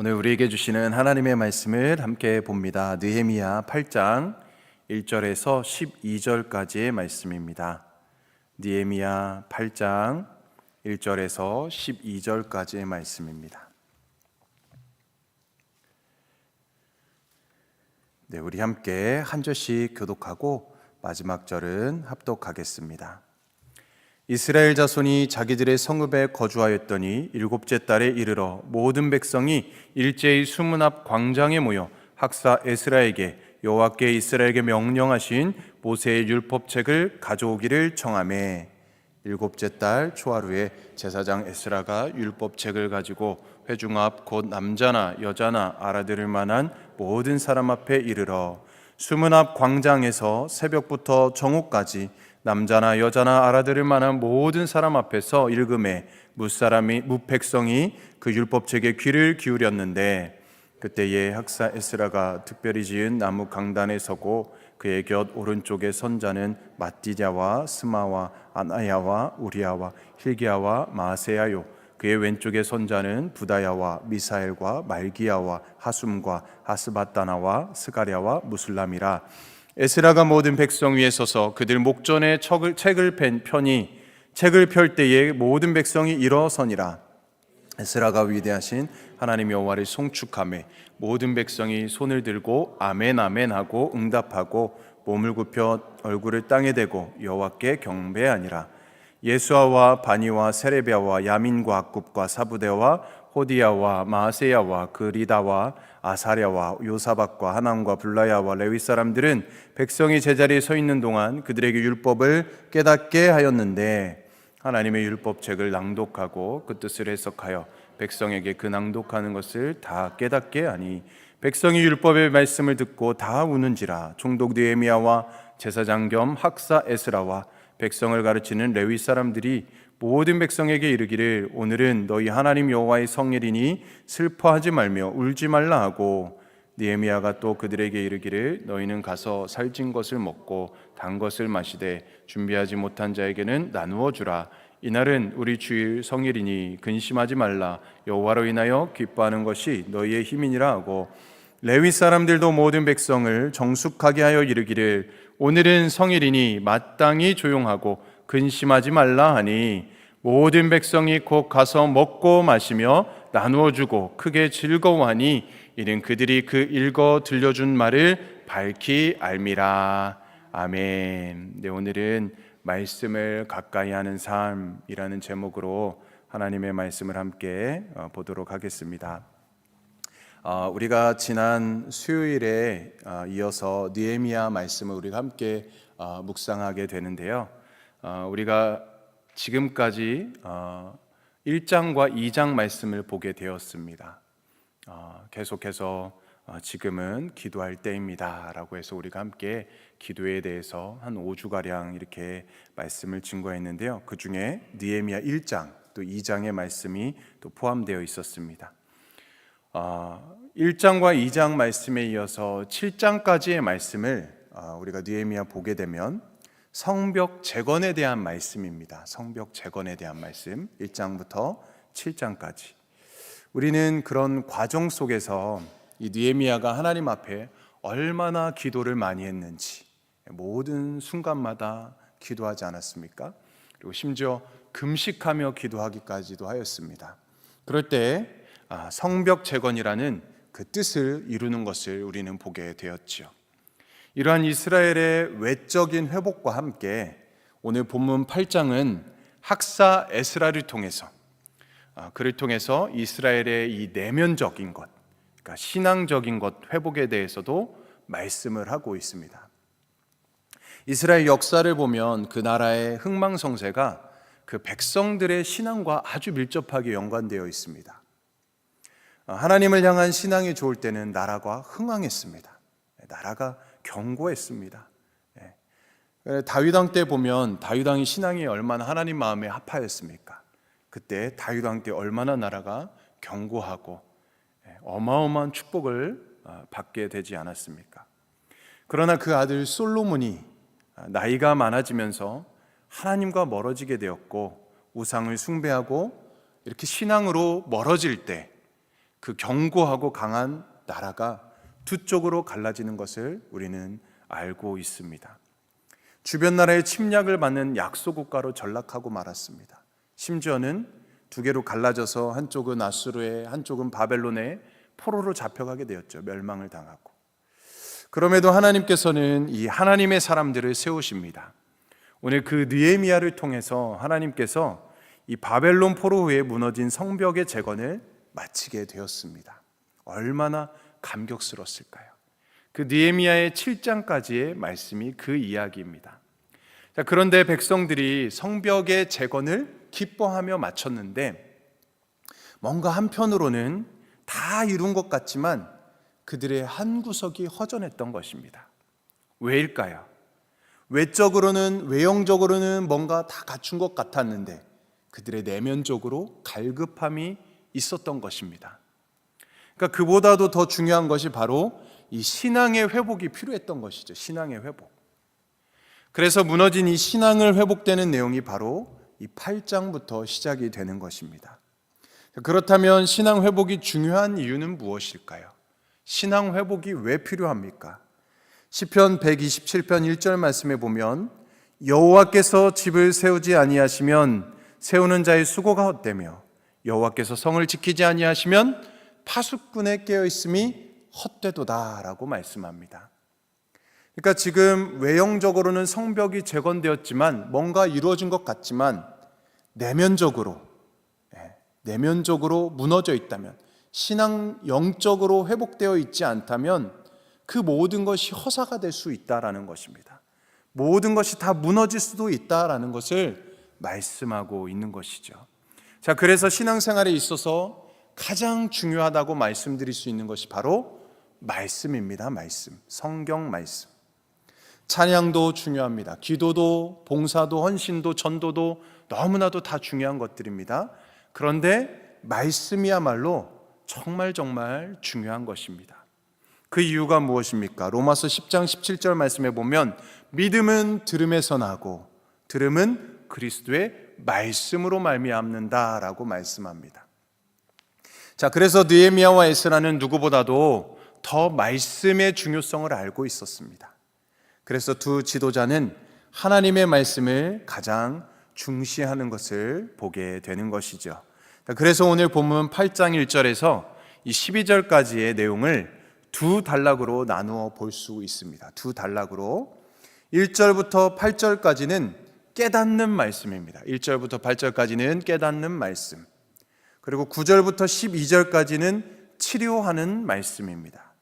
오늘 우리에게 주시는 하나님의 말씀을 함께 봅니다. 느헤미야 8장 1절에서 12절까지의 말씀입니다. 느헤미야 8장 1절에서 12절까지의 말씀입니다. 네, 우리 함께 한 절씩 교독하고 마지막 절은 합독하겠습니다. 이스라엘 자손이 자기들의 성읍에 거주하였더니 일곱째 달에 이르러 모든 백성이 일제히 수문 앞 광장에 모여 학사 에스라에게 여호와께 이스라엘에게 명령하신 모세의 율법책을 가져오기를 청하매, 일곱째 달 초하루에 제사장 에스라가 율법책을 가지고 회중 앞 곧 남자나 여자나 알아들을 만한 모든 사람 앞에 이르러 수문 앞 광장에서 새벽부터 정오까지 남자나 여자나 알아들을 만한 모든 사람 앞에서 읽음에 무백성이 그 율법책에 귀를 기울였는데, 그때에 학사 에스라가 특별히 지은 나무 강단에 서고 그의 곁 오른쪽에 선 자는 마띠냐와 스마와 아나야와 우리야와 힐기야와 마세야요, 그의 왼쪽에 선 자는 부다야와 미사엘과 말기야와 하숨과 하스바다나와 스가랴와 무술람이라. 에스라가 모든 백성 위에 서서 그들 목전에 책을 펴니 책을 펼 때에 모든 백성이 일어서니라. 에스라가 위대하신 하나님 여호와를 송축하며 모든 백성이 손을 들고 아멘 아멘 하고 응답하고 몸을 굽혀 얼굴을 땅에 대고 여호와께 경배하니라. 예수아와 바니와 세레비아와 야민과 악굽과 사부대와 호디야와 마세야와 그리다와 아사랴와 요사박과 하남과 블라야와 레위 사람들은 백성이 제자리에 서 있는 동안 그들에게 율법을 깨닫게 하였는데, 하나님의 율법책을 낭독하고 그 뜻을 해석하여 백성에게 그 낭독하는 것을 다 깨닫게 하니, 백성이 율법의 말씀을 듣고 다 우는지라. 총독 느헤미야와 제사장 겸 학사 에스라와 백성을 가르치는 레위 사람들이 모든 백성에게 이르기를, 오늘은 너희 하나님 여호와의 성일이니 슬퍼하지 말며 울지 말라 하고, 느헤미야가 또 그들에게 이르기를, 너희는 가서 살찐 것을 먹고 단 것을 마시되 준비하지 못한 자에게는 나누어 주라. 이날은 우리 주일 성일이니 근심하지 말라. 여호와로 인하여 기뻐하는 것이 너희의 힘이니라 하고, 레위 사람들도 모든 백성을 정숙하게 하여 이르기를, 오늘은 성일이니 마땅히 조용하고 근심하지 말라 하니, 모든 백성이 곧 가서 먹고 마시며 나누어 주고 크게 즐거워하니, 이는 그들이 그 읽어 들려준 말을 밝히 알미라. 아멘. 네, 오늘은 말씀을 가까이 하는 삶이라는 제목으로 하나님의 말씀을 함께 보도록 하겠습니다. 우리가 지난 수요일에 이어서 느헤미야 말씀을 우리가 함께 묵상하게 되는데요. 우리가 지금까지 1장과 2장 말씀을 보게 되었습니다. 계속해서 지금은 기도할 때입니다 라고 해서 우리가 함께 기도에 대해서 한 5주가량 이렇게 말씀을 증거했는데요, 그 중에 느헤미야 1장 또 2장의 말씀이 또 포함되어 있었습니다. 1장과 2장 말씀에 이어서 7장까지의 말씀을 우리가 느헤미야 보게 되면 성벽 재건에 대한 말씀입니다. 성벽 재건에 대한 말씀 1장부터 7장까지. 우리는 그런 과정 속에서 이 느헤미야가 하나님 앞에 얼마나 기도를 많이 했는지, 모든 순간마다 기도하지 않았습니까? 그리고 심지어 금식하며 기도하기까지도 하였습니다. 그럴 때 성벽 재건이라는 그 뜻을 이루는 것을 우리는 보게 되었죠. 이러한 이스라엘의 외적인 회복과 함께 오늘 본문 8장은 학사 에스라를 통해서 그를 통해서 이스라엘의 이 내면적인 것, 그러니까 신앙적인 것 회복에 대해서도 말씀을 하고 있습니다. 이스라엘 역사를 보면 그 나라의 흥망성쇠가 그 백성들의 신앙과 아주 밀접하게 연관되어 있습니다. 하나님을 향한 신앙이 좋을 때는 나라가 흥왕했습니다. 나라가 견고했습니다. 다윗 왕 때 보면 다윗 왕이 신앙이 얼마나 하나님 마음에 합하였습니까? 그때 다윗 왕 때 얼마나 나라가 견고하고 어마어마한 축복을 받게 되지 않았습니까? 그러나 그 아들 솔로몬이 나이가 많아지면서 하나님과 멀어지게 되었고 우상을 숭배하고 이렇게 신앙으로 멀어질 때, 그 견고하고 강한 나라가 두 쪽으로 갈라지는 것을 우리는 알고 있습니다. 주변 나라의 침략을 받는 약소국가로 전락하고 말았습니다. 심지어는 두 개로 갈라져서 한쪽은 아수르에, 한쪽은 바벨론에 포로로 잡혀가게 되었죠. 멸망을 당하고. 그럼에도 하나님께서는 이 하나님의 사람들을 세우십니다. 오늘 그 느헤미야를 통해서 하나님께서 이 바벨론 포로 후에 무너진 성벽의 재건을 마치게 되었습니다. 얼마나 감격스러웠을까요? 그 느헤미야의 7장까지의 말씀이 그 이야기입니다. 자, 그런데 백성들이 성벽의 재건을 기뻐하며 마쳤는데 뭔가 한편으로는 다 이룬 것 같지만 그들의 한 구석이 허전했던 것입니다. 왜일까요? 외형적으로는 뭔가 다 갖춘 것 같았는데 그들의 내면적으로 갈급함이 있었던 것입니다. 그러니까 그보다도 더 중요한 것이 바로 이 신앙의 회복이 필요했던 것이죠. 신앙의 회복. 그래서 무너진 이 신앙을 회복되는 내용이 바로 이 8장부터 시작이 되는 것입니다. 그렇다면 신앙 회복이 중요한 이유는 무엇일까요? 신앙 회복이 왜 필요합니까? 시편 127편 1절 말씀에 보면 여호와께서 집을 세우지 아니하시면 세우는 자의 수고가 헛되며 여호와께서 성을 지키지 아니하시면 파수꾼의 깨어있음이 헛되도다라고 말씀합니다. 그러니까 지금 외형적으로는 성벽이 재건되었지만 뭔가 이루어진 것 같지만 내면적으로 무너져 있다면, 신앙 영적으로 회복되어 있지 않다면 그 모든 것이 허사가 될 수 있다라는 것입니다. 모든 것이 다 무너질 수도 있다라는 것을 말씀하고 있는 것이죠. 자, 그래서 신앙생활에 있어서 가장 중요하다고 말씀드릴 수 있는 것이 바로 말씀입니다. 말씀, 성경 말씀. 찬양도 중요합니다. 기도도, 봉사도, 헌신도, 전도도 너무나도 다 중요한 것들입니다. 그런데 말씀이야말로 정말 중요한 것입니다. 그 이유가 무엇입니까? 로마서 10장 17절 말씀에 보면 믿음은 들음에서 나고 들음은 그리스도의 말씀으로 말미암는다라고 말씀합니다. 자, 그래서 느헤미야와 에스라는 누구보다도 더 말씀의 중요성을 알고 있었습니다. 그래서 두 지도자는 하나님의 말씀을 가장 중시하는 것을 보게 되는 것이죠. 그래서 오늘 본문 8장 1절에서 이 12절까지의 내용을 두 단락으로 나누어 볼 수 있습니다. 두 단락으로 1절부터 8절까지는 깨닫는 말씀입니다. 1절부터 8절까지는 깨닫는 말씀, 그리고 9절부터 12절까지는 치료하는 말씀입니다.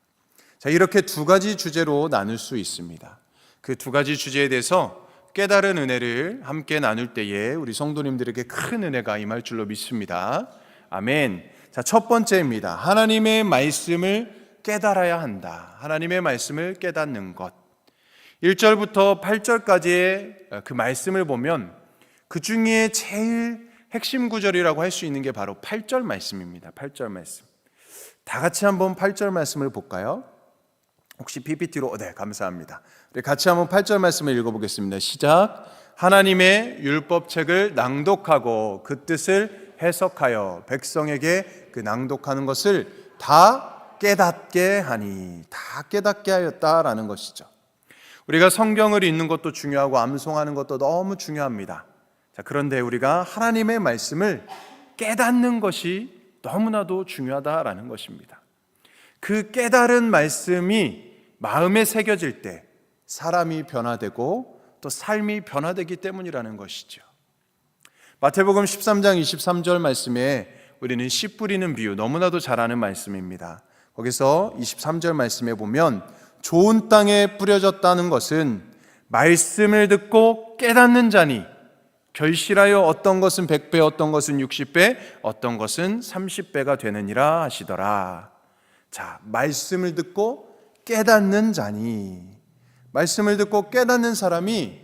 자, 이렇게 두 가지 주제로 나눌 수 있습니다. 그 두 가지 주제에 대해서 깨달은 은혜를 함께 나눌 때에 우리 성도님들에게 큰 은혜가 임할 줄로 믿습니다. 아멘. 자, 첫 번째입니다. 하나님의 말씀을 깨달아야 한다. 하나님의 말씀을 깨닫는 것. 1절부터 8절까지의 그 말씀을 보면 그 중에 제일 핵심 구절이라고 할 수 있는 게 바로 8절 말씀입니다. 8절 말씀. 다 같이 한번 8절 말씀을 볼까요? 혹시 PPT로? 네, 감사합니다. 우리 같이 한번 8절 말씀을 읽어보겠습니다. 시작. 하나님의 율법책을 낭독하고 그 뜻을 해석하여 백성에게 그 낭독하는 것을 다 깨닫게 하니, 다 깨닫게 하였다라는 것이죠. 우리가 성경을 읽는 것도 중요하고 암송하는 것도 너무 중요합니다. 자, 그런데 우리가 하나님의 말씀을 깨닫는 것이 너무나도 중요하다라는 것입니다. 그 깨달은 말씀이 마음에 새겨질 때 사람이 변화되고 또 삶이 변화되기 때문이라는 것이죠. 마태복음 13장 23절 말씀에 우리는 씨 뿌리는 비유, 너무나도 잘 아는 말씀입니다. 거기서 23절 말씀에 보면 좋은 땅에 뿌려졌다는 것은 말씀을 듣고 깨닫는 자니 결실하여 어떤 것은 100배, 어떤 것은 60배, 어떤 것은 30배가 되느니라 하시더라. 자, 말씀을 듣고 깨닫는 자니, 말씀을 듣고 깨닫는 사람이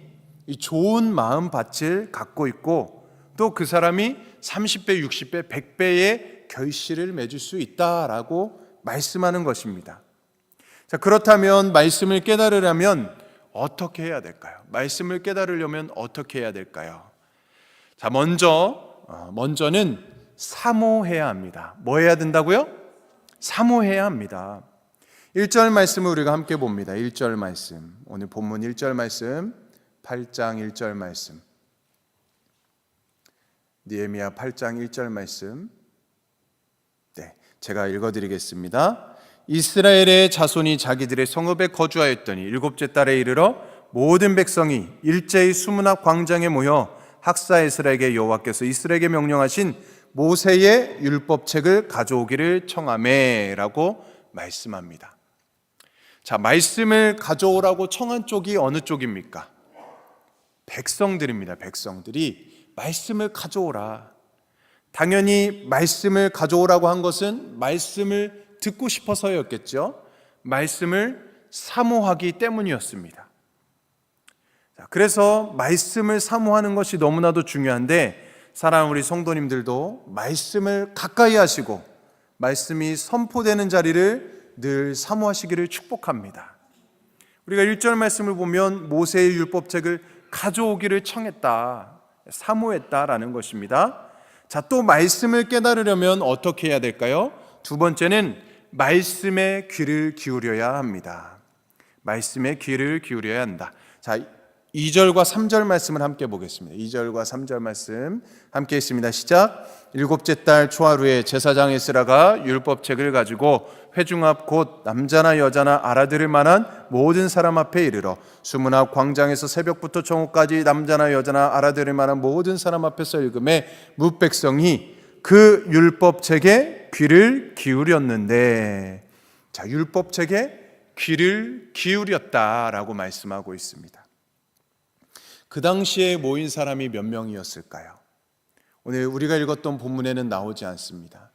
이 좋은 마음밭을 갖고 있고 또 그 사람이 30배, 60배, 100배의 결실을 맺을 수 있다라고 말씀하는 것입니다. 자, 그렇다면 말씀을 깨달으려면 어떻게 해야 될까요? 말씀을 깨달으려면 어떻게 해야 될까요? 자, 먼저는 사모해야 합니다. 뭐 해야 된다고요? 사모해야 합니다. 1절 말씀을 우리가 함께 봅니다. 1절 말씀, 오늘 본문 1절 말씀, 8장 1절 말씀, 느헤미야 8장 1절 말씀, 제가 읽어드리겠습니다. 이스라엘의 자손이 자기들의 성읍에 거주하였더니 일곱째 달에 이르러 모든 백성이 일제히 수문 앞 광장에 모여 학사 에스라에게 여호와께서 이스라엘에게 명령하신 모세의 율법책을 가져오기를 청하매라고 말씀합니다. 자, 말씀을 가져오라고 청한 쪽이 어느 쪽입니까? 백성들입니다. 백성들이 말씀을 가져오라. 당연히 말씀을 가져오라고 한 것은 말씀을 듣고 싶어서였겠죠. 말씀을 사모하기 때문이었습니다. 그래서 말씀을 사모하는 것이 너무나도 중요한데, 사랑하는 우리 성도님들도 말씀을 가까이 하시고 말씀이 선포되는 자리를 늘 사모하시기를 축복합니다. 우리가 1절 말씀을 보면 모세의 율법책을 가져오기를 청했다, 사모했다라는 것입니다. 자, 또 말씀을 깨달으려면 어떻게 해야 될까요? 두 번째는 말씀에 귀를 기울여야 합니다. 말씀에 귀를 기울여야 한다. 자, 2절과 3절 말씀을 함께 보겠습니다. 2절과 3절 말씀 함께 있습니다. 시작. 일곱째 달 초하루에 제사장 에스라가 율법책을 가지고 회중 앞 곧 남자나 여자나 알아들을 만한 모든 사람 앞에 이르러 수문 앞 광장에서 새벽부터 정오까지 남자나 여자나 알아들을 만한 모든 사람 앞에서 읽음에 뭇백성이 그 율법책에 귀를 기울였는데, 자, 율법책에 귀를 기울였다라고 말씀하고 있습니다. 그 당시에 모인 사람이 몇 명이었을까요? 오늘 우리가 읽었던 본문에는 나오지 않습니다.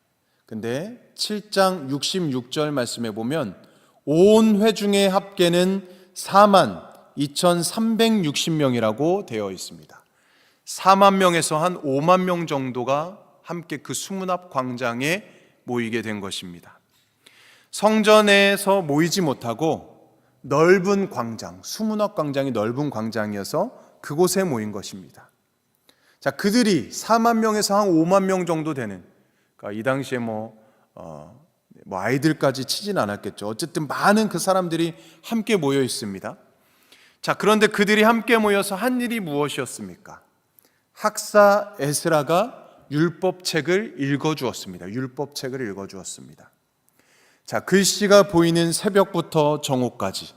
근데 7장 66절 말씀에 보면 온 회중의 합계는 42,360명이라고 되어 있습니다. 4만 명에서 한 5만 명 정도가 함께 그 수문 앞 광장에 모이게 된 것입니다. 성전에서 모이지 못하고 넓은 광장, 수문 앞 광장이 넓은 광장이어서 그곳에 모인 것입니다. 자, 그들이 4만 명에서 한 5만 명 정도 되는, 그러니까 이 당시에 아이들까지 치진 않았겠죠. 어쨌든 많은 그 사람들이 함께 모여 있습니다. 자, 그런데 그들이 함께 모여서 한 일이 무엇이었습니까? 학사 에스라가 율법책을 읽어주었습니다. 율법책을 읽어주었습니다. 자, 글씨가 보이는 새벽부터 정오까지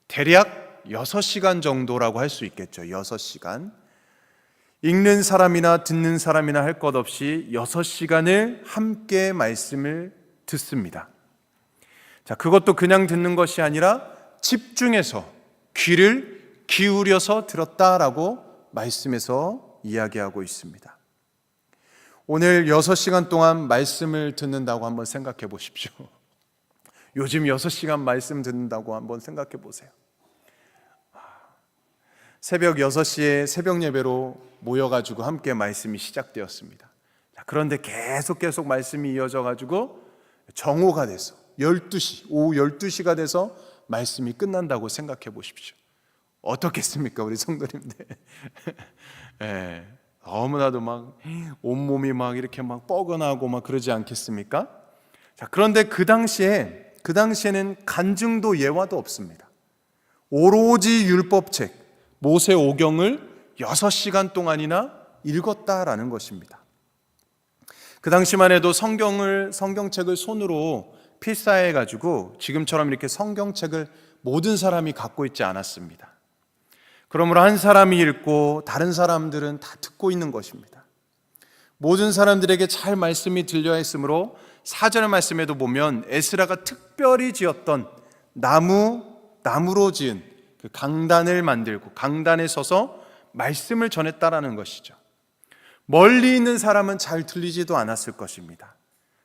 대략 6시간 정도라고 할 수 있겠죠. 6시간. 읽는 사람이나 듣는 사람이나 할 것 없이 6시간을 함께 말씀을 듣습니다. 자, 그것도 그냥 듣는 것이 아니라 집중해서 귀를 기울여서 들었다라고 말씀에서 이야기하고 있습니다. 오늘 6시간 동안 말씀을 듣는다고 한번 생각해 보십시오. 요즘 6시간 말씀 듣는다고 한번 생각해 보세요. 새벽 6시에 새벽 예배로 모여가지고 함께 말씀이 시작되었습니다. 그런데 계속 말씀이 이어져가지고 정오가 돼서 12시, 오후 12시가 돼서 말씀이 끝난다고 생각해 보십시오. 어떻겠습니까, 우리 성도님들? 네, 너무나도 막 온몸이 막 이렇게 막 뻐근하고 막 그러지 않겠습니까? 자, 그런데 그 당시에는 간증도 예화도 없습니다. 오로지 율법책 모세 오경을 6시간 동안이나 읽었다라는 것입니다. 그 당시만 해도 성경책을 손으로 필사해가지고 지금처럼 이렇게 성경책을 모든 사람이 갖고 있지 않았습니다. 그러므로 한 사람이 읽고 다른 사람들은 다 듣고 있는 것입니다. 모든 사람들에게 잘 말씀이 들려야 했으므로 4절 말씀에도 보면 에스라가 특별히 지었던 나무로 지은 그 강단을 만들고 강단에 서서 말씀을 전했다라는 것이죠. 멀리 있는 사람은 잘 들리지도 않았을 것입니다.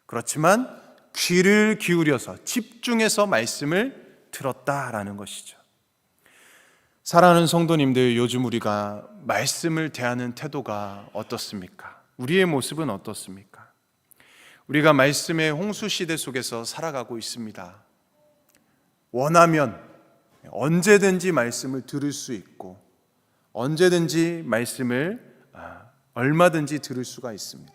그렇지만 귀를 기울여서 집중해서 말씀을 들었다라는 것이죠. 사랑하는 성도님들, 요즘 우리가 말씀을 대하는 태도가 어떻습니까? 우리의 모습은 어떻습니까? 우리가 말씀의 홍수 시대 속에서 살아가고 있습니다. 원하면 언제든지 말씀을 들을 수 있고 언제든지 말씀을 얼마든지 들을 수가 있습니다.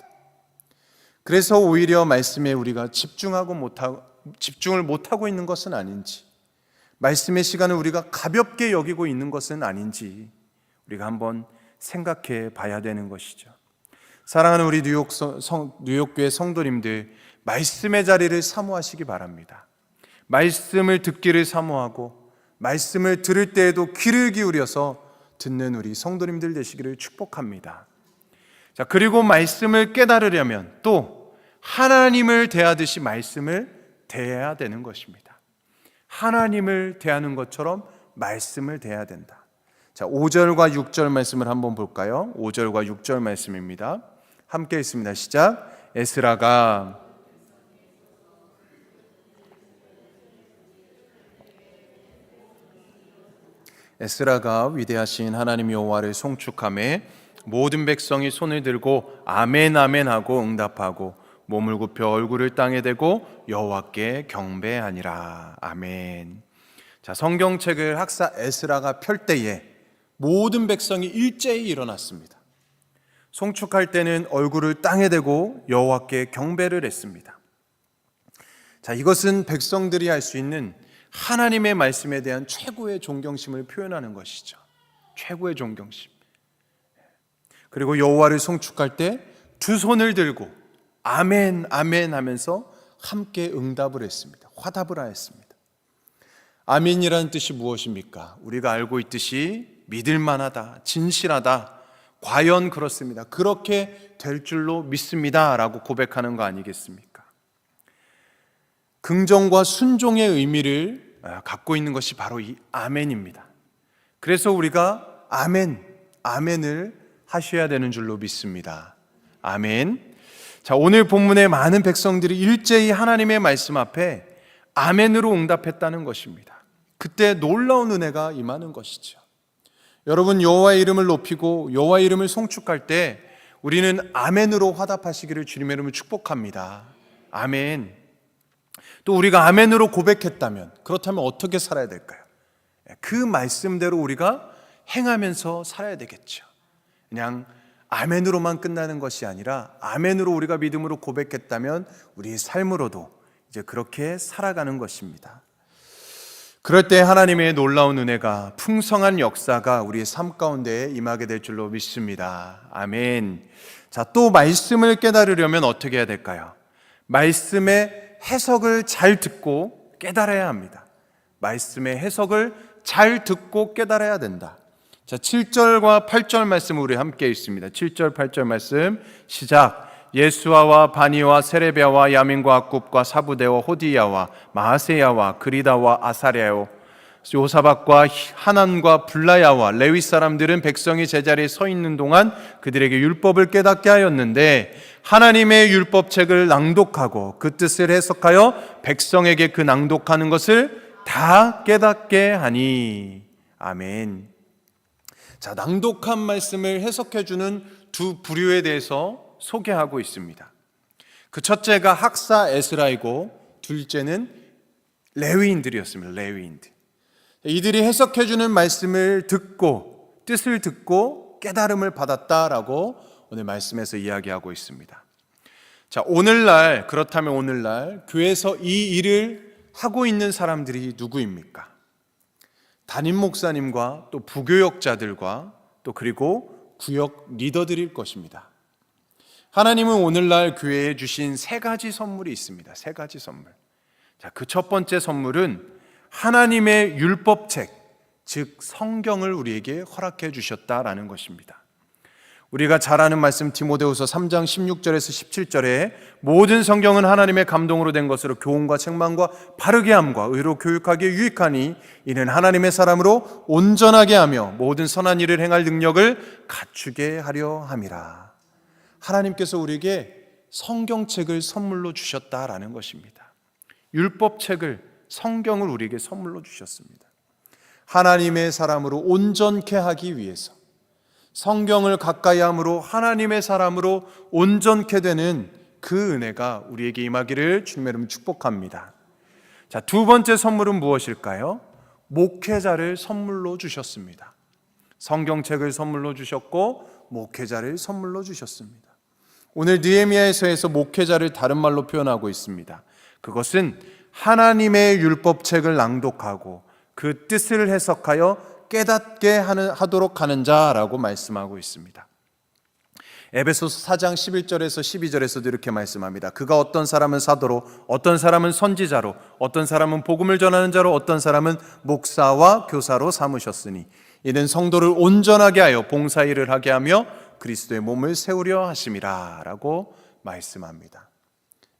그래서 오히려 말씀에 우리가 집중을 못하고 있는 것은 아닌지, 말씀의 시간을 우리가 가볍게 여기고 있는 것은 아닌지 우리가 한번 생각해 봐야 되는 것이죠. 사랑하는 우리 뉴욕교회 성도님들, 말씀의 자리를 사모하시기 바랍니다. 말씀을 듣기를 사모하고 말씀을 들을 때에도 귀를 기울여서 듣는 우리 성도님들 되시기를 축복합니다. 자, 그리고 말씀을 깨달으려면 또 하나님을 대하듯이 말씀을 대해야 되는 것입니다. 하나님을 대하는 것처럼 말씀을 대해야 된다. 자, 5절과 6절 말씀을 한번 볼까요? 5절과 6절 말씀입니다. 함께 읽습니다. 시작. 에스라가 위대하신 하나님 여호와를 송축하매 모든 백성이 손을 들고 아멘 아멘 하고 응답하고 몸을 굽혀 얼굴을 땅에 대고 여호와께 경배하니라. 아멘. 자, 성경책을 학사 에스라가 펼 때에 모든 백성이 일제히 일어났습니다. 송축할 때는 얼굴을 땅에 대고 여호와께 경배를 했습니다. 자, 이것은 백성들이 할 수 있는 하나님의 말씀에 대한 최고의 존경심을 표현하는 것이죠. 최고의 존경심. 그리고 여호와를 송축할 때 두 손을 들고 아멘 아멘 하면서 함께 응답을 했습니다. 화답을 하였습니다. 아멘이라는 뜻이 무엇입니까? 우리가 알고 있듯이 믿을 만하다, 진실하다, 과연 그렇습니다, 그렇게 될 줄로 믿습니다 라고 고백하는 거 아니겠습니까? 긍정과 순종의 의미를 갖고 있는 것이 바로 이 아멘입니다. 그래서 우리가 아멘을 하셔야 되는 줄로 믿습니다. 아멘. 자, 오늘 본문의 많은 백성들이 일제히 하나님의 말씀 앞에 아멘으로 응답했다는 것입니다. 그때 놀라운 은혜가 임하는 것이죠. 여러분, 여호와의 이름을 높이고 여호와의 이름을 송축할 때 우리는 아멘으로 화답하시기를 주님의 이름으로 축복합니다. 아멘. 또 우리가 아멘으로 고백했다면, 그렇다면 어떻게 살아야 될까요? 그 말씀대로 우리가 행하면서 살아야 되겠죠. 그냥 아멘으로만 끝나는 것이 아니라 아멘으로 우리가 믿음으로 고백했다면 우리의 삶으로도 이제 그렇게 살아가는 것입니다. 그럴 때 하나님의 놀라운 은혜가, 풍성한 역사가 우리의 삶 가운데 임하게 될 줄로 믿습니다. 아멘. 자, 또 말씀을 깨달으려면 어떻게 해야 될까요? 말씀의 해석을 잘 듣고 깨달아야 합니다. 말씀의 해석을 잘 듣고 깨달아야 된다. 자, 7절과 8절 말씀 우리 함께 읽습니다. 7절 8절 말씀 시작. 예수아와 바니와 세레비아와 야민과 악굽과 사부대와 호디야와 마하세야와 그리다와 아사랴요 요사박과 하난과 블라야와 레위 사람들은 백성이 제자리에 서 있는 동안 그들에게 율법을 깨닫게 하였는데 하나님의 율법책을 낭독하고 그 뜻을 해석하여 백성에게 그 낭독하는 것을 다 깨닫게 하니. 아멘. 자, 낭독한 말씀을 해석해주는 두 부류에 대해서 소개하고 있습니다. 그 첫째가 학사 에스라이고 둘째는 레위인들이었습니다. 레위인들. 이들이 해석해주는 말씀을 듣고 뜻을 듣고 깨달음을 받았다라고 오늘 말씀에서 이야기하고 있습니다. 자, 그렇다면 오늘날 교회에서 이 일을 하고 있는 사람들이 누구입니까? 담임 목사님과 또 부교역자들과 또 그리고 구역 리더들일 것입니다. 하나님은 오늘날 교회에 주신 세 가지 선물이 있습니다. 세 가지 선물. 자, 그 첫 번째 선물은 하나님의 율법책, 즉 성경을 우리에게 허락해 주셨다라는 것입니다. 우리가 잘 아는 말씀 디모데후서 3장 16절에서 17절에 모든 성경은 하나님의 감동으로 된 것으로 교훈과 책망과 바르게 함과 의로 교육하기에 유익하니 이는 하나님의 사람으로 온전하게 하며 모든 선한 일을 행할 능력을 갖추게 하려 함이라. 하나님께서 우리에게 성경책을 선물로 주셨다라는 것입니다. 율법책을, 성경을 우리에게 선물로 주셨습니다. 하나님의 사람으로 온전케 하기 위해서, 성경을 가까이 함으로 하나님의 사람으로 온전케 되는 그 은혜가 우리에게 임하기를 주님의 이름으로 축복합니다. 자, 두 번째 선물은 무엇일까요? 목회자를 선물로 주셨습니다. 성경책을 선물로 주셨고 목회자를 선물로 주셨습니다. 오늘 느헤미야서에서 목회자를 다른 말로 표현하고 있습니다. 그것은 하나님의 율법책을 낭독하고 그 뜻을 해석하여 깨닫게 하도록 하는 자라고 말씀하고 있습니다. 에베소서 4장 11절에서 12절에서도 이렇게 말씀합니다. 그가 어떤 사람은 사도로, 어떤 사람은 선지자로, 어떤 사람은 복음을 전하는 자로, 어떤 사람은 목사와 교사로 삼으셨으니 이는 성도를 온전하게 하여 봉사일을 하게 하며 그리스도의 몸을 세우려 하심이라 라고 말씀합니다.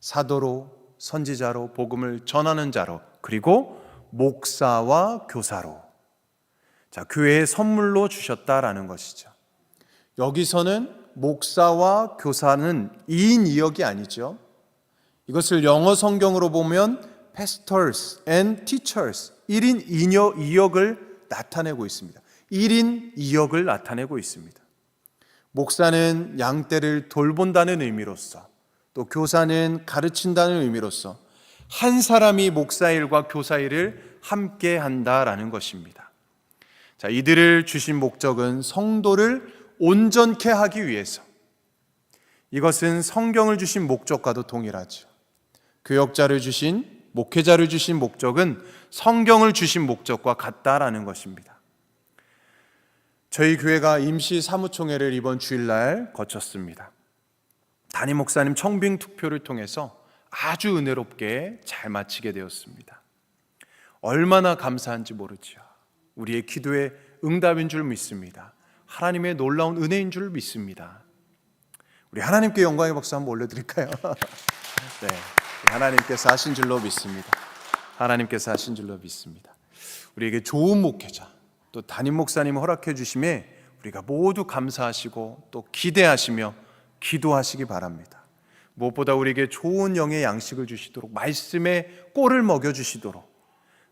사도로, 선지자로, 복음을 전하는 자로, 그리고 목사와 교사로, 교회의 선물로 주셨다라는 것이죠. 여기서는 목사와 교사는 2인 2역이 아니죠. 이것을 영어 성경으로 보면 pastors and teachers 1인 2역을 나타내고 있습니다. 1인 2역을 나타내고 있습니다. 목사는 양떼를 돌본다는 의미로서, 또 교사는 가르친다는 의미로서 한 사람이 목사 일과 교사 일을 함께 한다라는 것입니다. 이들을 주신 목적은 성도를 온전케 하기 위해서, 이것은 성경을 주신 목적과도 동일하죠. 교역자를 주신, 목회자를 주신 목적은 성경을 주신 목적과 같다라는 것입니다. 저희 교회가 임시 사무총회를 이번 주일날 거쳤습니다. 담임 목사님 청빙 투표를 통해서 아주 은혜롭게 잘 마치게 되었습니다. 얼마나 감사한지 모르죠. 우리의 기도의 응답인 줄 믿습니다. 하나님의 놀라운 은혜인 줄 믿습니다. 우리 하나님께 영광의 박수 한번 올려드릴까요? 네, 하나님께서 하신 줄로 믿습니다. 하나님께서 하신 줄로 믿습니다. 우리에게 좋은 목회자, 또 담임 목사님 허락해 주심에 우리가 모두 감사하시고 또 기대하시며 기도하시기 바랍니다. 무엇보다 우리에게 좋은 영의 양식을 주시도록, 말씀의 꼴을 먹여주시도록,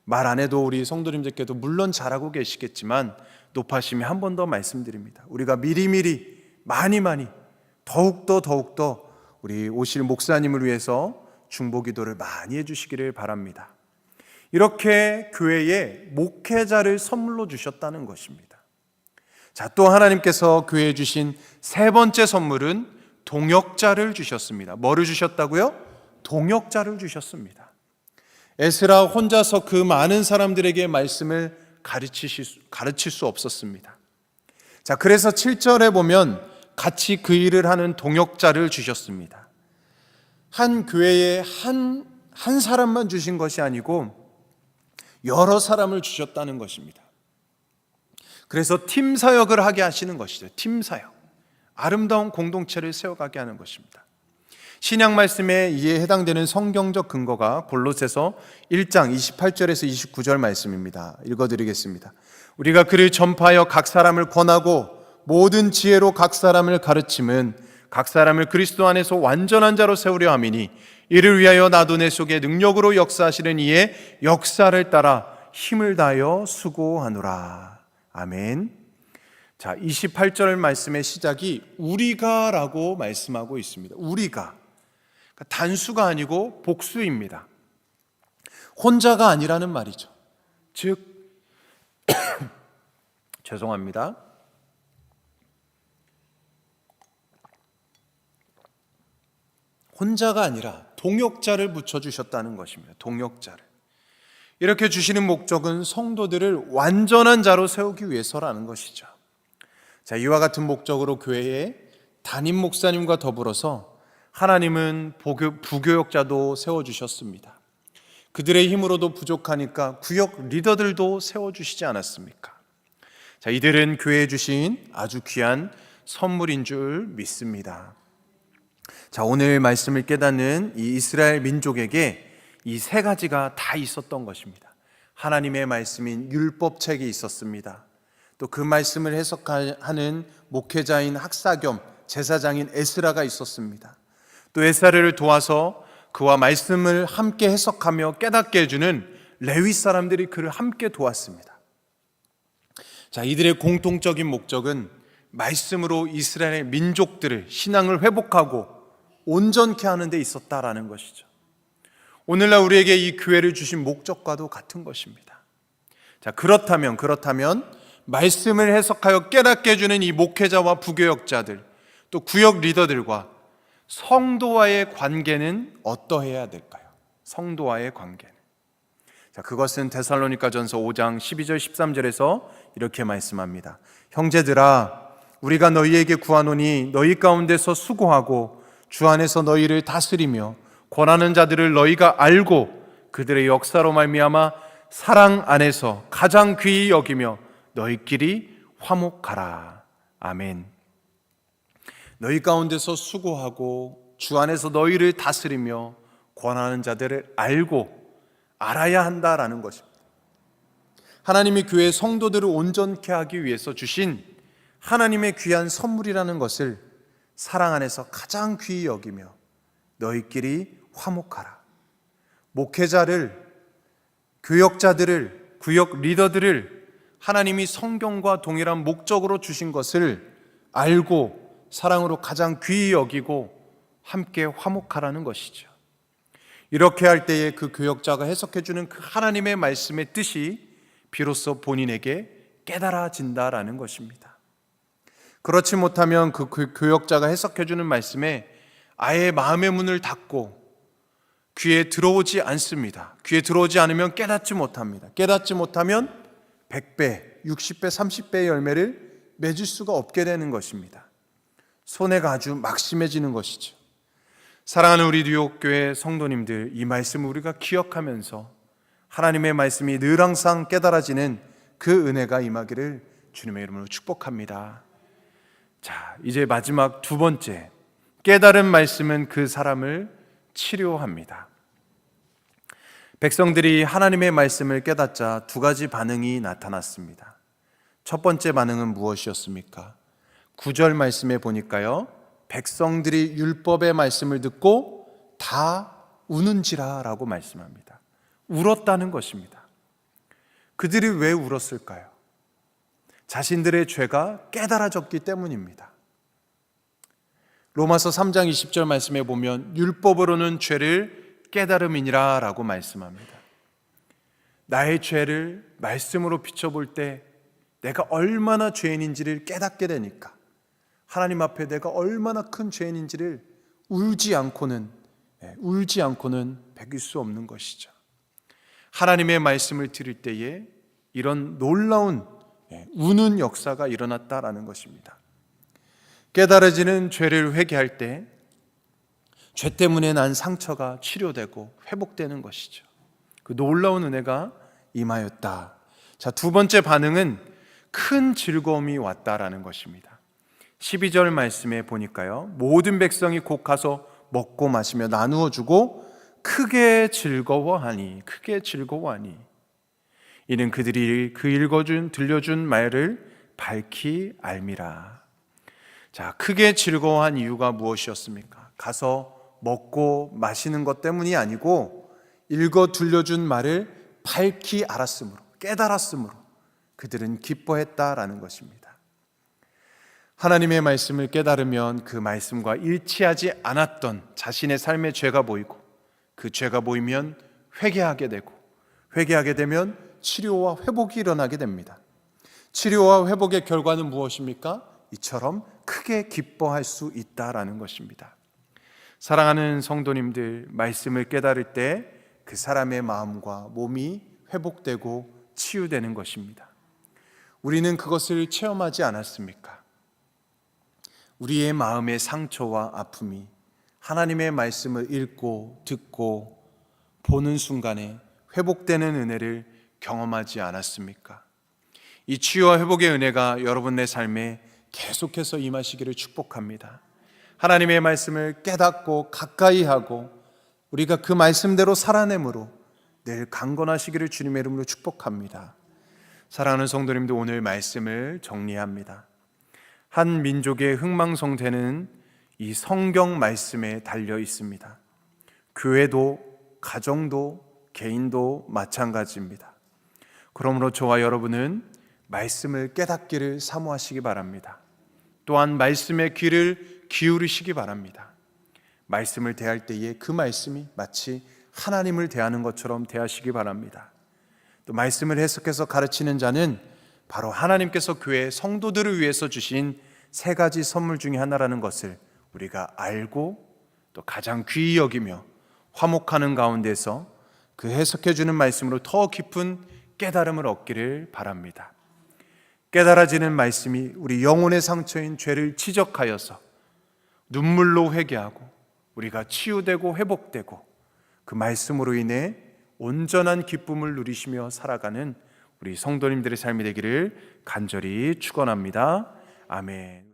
말 안 해도 우리 성도님들께도 물론 잘하고 계시겠지만 높아심에 한 번 더 말씀드립니다. 우리가 미리미리 많이 더욱더 우리 오실 목사님을 위해서 중보기도를 많이 해주시기를 바랍니다. 이렇게 교회에 목회자를 선물로 주셨다는 것입니다. 또 하나님께서 교회에 주신 세 번째 선물은 동역자를 주셨습니다. 뭐를 주셨다고요? 동역자를 주셨습니다. 에스라 혼자서 그 많은 사람들에게 말씀을 가르칠 수 없었습니다. 그래서 7절에 보면 같이 그 일을 하는 동역자를 주셨습니다. 한 교회에 한 사람만 주신 것이 아니고 여러 사람을 주셨다는 것입니다. 그래서 팀 사역을 하게 하시는 것이죠. 팀 사역. 아름다운 공동체를 세워가게 하는 것입니다. 신약 말씀에 이에 해당되는 성경적 근거가 골로새서 1장 28절에서 29절 말씀입니다. 읽어드리겠습니다. 우리가 그를 전파하여 각 사람을 권하고 모든 지혜로 각 사람을 가르침은 각 사람을 그리스도 안에서 완전한 자로 세우려 함이니 이를 위하여 나도 내 속에 능력으로 역사하시는 이의 역사를 따라 힘을 다하여 수고하노라. 아멘. 28절 말씀의 시작이 우리가라고 말씀하고 있습니다. 우리가. 단수가 아니고 복수입니다. 혼자가 아니라는 말이죠. 즉 죄송합니다. 혼자가 아니라 동역자를 붙여주셨다는 것입니다. 동역자를. 이렇게 주시는 목적은 성도들을 완전한 자로 세우기 위해서라는 것이죠. 이와 같은 목적으로 교회에 담임 목사님과 더불어서 하나님은 부교역자도 세워주셨습니다. 그들의 힘으로도 부족하니까 구역 리더들도 세워주시지 않았습니까? 이들은 교회에 주신 아주 귀한 선물인 줄 믿습니다. 오늘 말씀을 깨닫는 이 이스라엘 민족에게 이 세 가지가 다 있었던 것입니다. 하나님의 말씀인 율법책이 있었습니다. 또 그 말씀을 해석하는 목회자인 학사 겸 제사장인 에스라가 있었습니다. 또 에스라를 도와서 그와 말씀을 함께 해석하며 깨닫게 해주는 레위 사람들이 그를 함께 도왔습니다. 이들의 공통적인 목적은 말씀으로 이스라엘의 민족들을 신앙을 회복하고 온전케 하는 데 있었다라는 것이죠. 오늘날 우리에게 이 교회를 주신 목적과도 같은 것입니다. 그렇다면 말씀을 해석하여 깨닫게 해주는 이 목회자와 부교역자들, 또 구역 리더들과 성도와의 관계는 어떠해야 될까요? 성도와의 관계는. 자, 그것은 데살로니가전서 5장 12절 13절에서 이렇게 말씀합니다. 형제들아, 우리가 너희에게 구하노니 너희 가운데서 수고하고 주 안에서 너희를 다스리며 권하는 자들을 너희가 알고 그들의 역사로 말미암아 사랑 안에서 가장 귀히 여기며 너희끼리 화목하라. 아멘. 너희 가운데서 수고하고 주 안에서 너희를 다스리며 권하는 자들을 알고 알아야 한다라는 것입니다. 하나님이 교회 성도들을 온전케 하기 위해서 주신 하나님의 귀한 선물이라는 것을 사랑 안에서 가장 귀히 여기며 너희끼리 화목하라. 목회자를, 교역자들을, 구역 리더들을 하나님이 성경과 동일한 목적으로 주신 것을 알고 사랑으로 가장 귀히 여기고 함께 화목하라는 것이죠. 이렇게 할 때에 그 교역자가 해석해주는 그 하나님의 말씀의 뜻이 비로소 본인에게 깨달아진다라는 것입니다. 그렇지 못하면 그 교역자가 해석해주는 말씀에 아예 마음의 문을 닫고 귀에 들어오지 않습니다. 귀에 들어오지 않으면 깨닫지 못합니다. 깨닫지 못하면 100배, 60배, 30배의 열매를 맺을 수가 없게 되는 것입니다. 손해가 아주 막심해지는 것이죠. 사랑하는 우리 뉴욕교회 성도님들, 이 말씀을 우리가 기억하면서 하나님의 말씀이 늘 항상 깨달아지는 그 은혜가 임하기를 주님의 이름으로 축복합니다. 자, 이제 마지막 두 번째, 깨달은 말씀은 그 사람을 치료합니다. 백성들이 하나님의 말씀을 깨닫자 두 가지 반응이 나타났습니다. 첫 번째 반응은 무엇이었습니까? 9절 말씀에 보니까요, 백성들이 율법의 말씀을 듣고 다 우는지라 라고 말씀합니다. 울었다는 것입니다. 그들이 왜 울었을까요? 자신들의 죄가 깨달아졌기 때문입니다. 로마서 3장 20절 말씀에 보면 율법으로는 죄를 깨달음이니라 라고 말씀합니다. 나의 죄를 말씀으로 비춰볼 때 내가 얼마나 죄인인지를 깨닫게 되니까 하나님 앞에 내가 얼마나 큰 죄인인지를 울지 않고는 배길 수 없는 것이죠. 하나님의 말씀을 들을 때에 이런 놀라운 우는 역사가 일어났다라는 것입니다. 깨달아지는 죄를 회개할 때 죄 때문에 난 상처가 치료되고 회복되는 것이죠. 그 놀라운 은혜가 임하였다. 자, 두 번째 반응은 큰 즐거움이 왔다라는 것입니다. 12절 말씀에 보니까요, 모든 백성이 곧 가서 먹고 마시며 나누어 주고 크게 즐거워하니 이는 그들이 그 들려준 말을 밝히 알미라. 자, 크게 즐거워한 이유가 무엇이었습니까? 가서 먹고 마시는 것 때문이 아니고 읽어 들려준 말을 밝히 알았으므로, 깨달았으므로 그들은 기뻐했다라는 것입니다. 하나님의 말씀을 깨달으면 그 말씀과 일치하지 않았던 자신의 삶의 죄가 보이고, 그 죄가 보이면 회개하게 되고, 회개하게 되면 치료와 회복이 일어나게 됩니다. 치료와 회복의 결과는 무엇입니까? 이처럼 크게 기뻐할 수 있다라는 것입니다. 사랑하는 성도님들, 말씀을 깨달을 때 그 사람의 마음과 몸이 회복되고 치유되는 것입니다. 우리는 그것을 체험하지 않았습니까? 우리의 마음의 상처와 아픔이 하나님의 말씀을 읽고 듣고 보는 순간에 회복되는 은혜를 경험하지 않았습니까? 이 치유와 회복의 은혜가 여러분의 삶에 계속해서 임하시기를 축복합니다. 하나님의 말씀을 깨닫고 가까이 하고 우리가 그 말씀대로 살아내므로 늘 강건하시기를 주님의 이름으로 축복합니다. 사랑하는 성도님들, 오늘 말씀을 정리합니다. 한 민족의 흥망성쇠는 이 성경 말씀에 달려 있습니다. 교회도, 가정도, 개인도 마찬가지입니다. 그러므로 저와 여러분은 말씀을 깨닫기를 사모하시기 바랍니다. 또한 말씀의 귀를 기울이시기 바랍니다. 말씀을 대할 때에 그 말씀이 마치 하나님을 대하는 것처럼 대하시기 바랍니다. 또 말씀을 해석해서 가르치는 자는 바로 하나님께서 교회 성도들을 위해서 주신 세 가지 선물 중에 하나라는 것을 우리가 알고 또 가장 귀히 여기며 화목하는 가운데서 그 해석해 주는 말씀으로 더 깊은 깨달음을 얻기를 바랍니다. 깨달아지는 말씀이 우리 영혼의 상처인 죄를 지적하여서 눈물로 회개하고 우리가 치유되고 회복되고 그 말씀으로 인해 온전한 기쁨을 누리시며 살아가는 우리 성도님들의 삶이 되기를 간절히 축원합니다. 아멘.